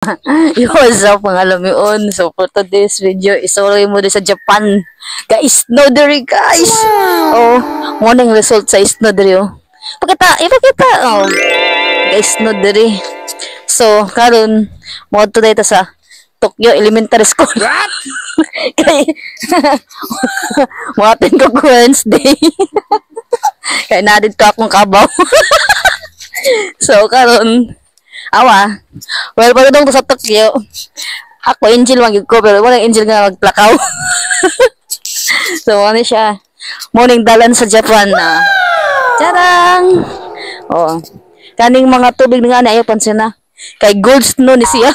What's up mga lamion? So for today's video, isuloy mo din sa Japan. Guys, no diri guys. Oh, morning result sa isno diri oh. Ipakita. Oh. Guys, no diri. So, karon mo to dito sa Tokyo Elementary School. What? Kay Muatin ko Wednesday. Kay nadid ko akong kabaw. So, karon awa. Well, pagkatong ko sa Tokyo, ako angel magig ko, pero walang angel nga magplakaw. So, ano siya? Morning dalan sa Japan na. Tadang! Oh. Kaning mga tubig nga na, ayaw pansin na. Kay gold snow ni siya.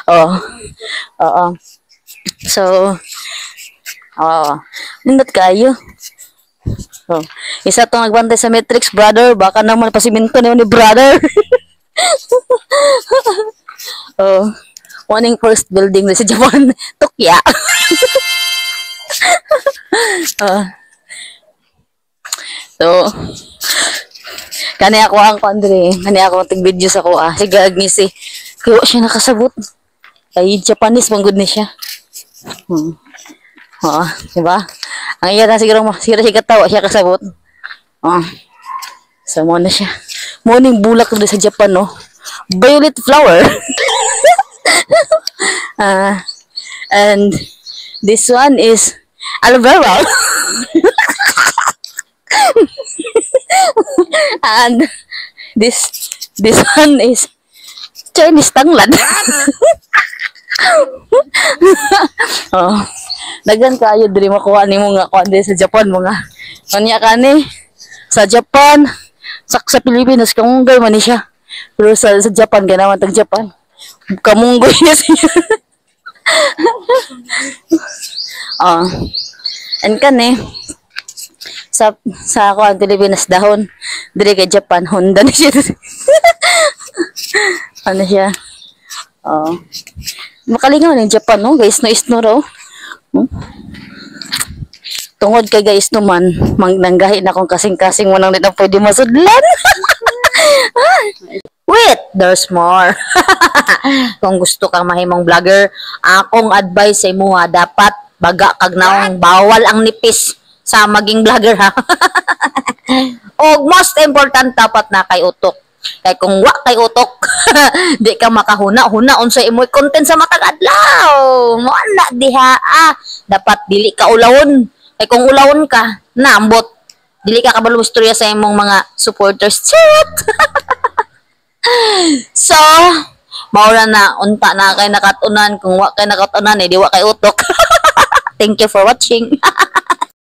Oh. Oo. So, nindot kayo. Oh. Isa tong nagbantay sa Matrix, brother. Baka naman pasiminto ni brother. Oh. Morning first building sa Japan. Tokyo. So, kani ako ang kandre. Kani ako tig-video sa kuha. Sige, Agnes kaya siya nakasabot. Ay, Japanese, manggod ni siya. Oo, diba? Ang iya na siguro siya katawa, siya kasabot. So, mo na siya. Morning bulak na sa Japan, no? Violet flower. And this one is aloe vera. And this one is Chinese tanglad. Oh, dagan kayo diri makuha nimo nga kuan sa Japan mga. Unya kani sa Japan, sa Pilipinas kamunggoy man ni siya. Pero sa Japan ganaman tag Japan. Kamunggoy na siya. Oh. And kani sa kuan Pilipinas dahon, diri kay Japan Honda na siya. Ano siya? Oh. Makalingaw ng Japan, no? Guys, no isno raw. Tungod kay guys no man, nanggahi na akong kasing-kasing mo nang nito pwede masudlan. Wait, there's more. Kung gusto kang mahimong vlogger, akong advice sa imo dapat baga kag naong bawal ang nipis sa maging vlogger ha. O most important dapat na kay utok. Kay kung wa kay utok, di ka makahuna-huna unsay imoy content sa matag adlaw. Mo ana diha dapat dili ka ulawon. Kay kung ulawon ka, naambot. Dili ka kabalo istorya sa imong mga supporters. Chat. So, maura na unta na kay nakatunan, kung wa kay nakatunan di wa kay utok. Thank you for watching.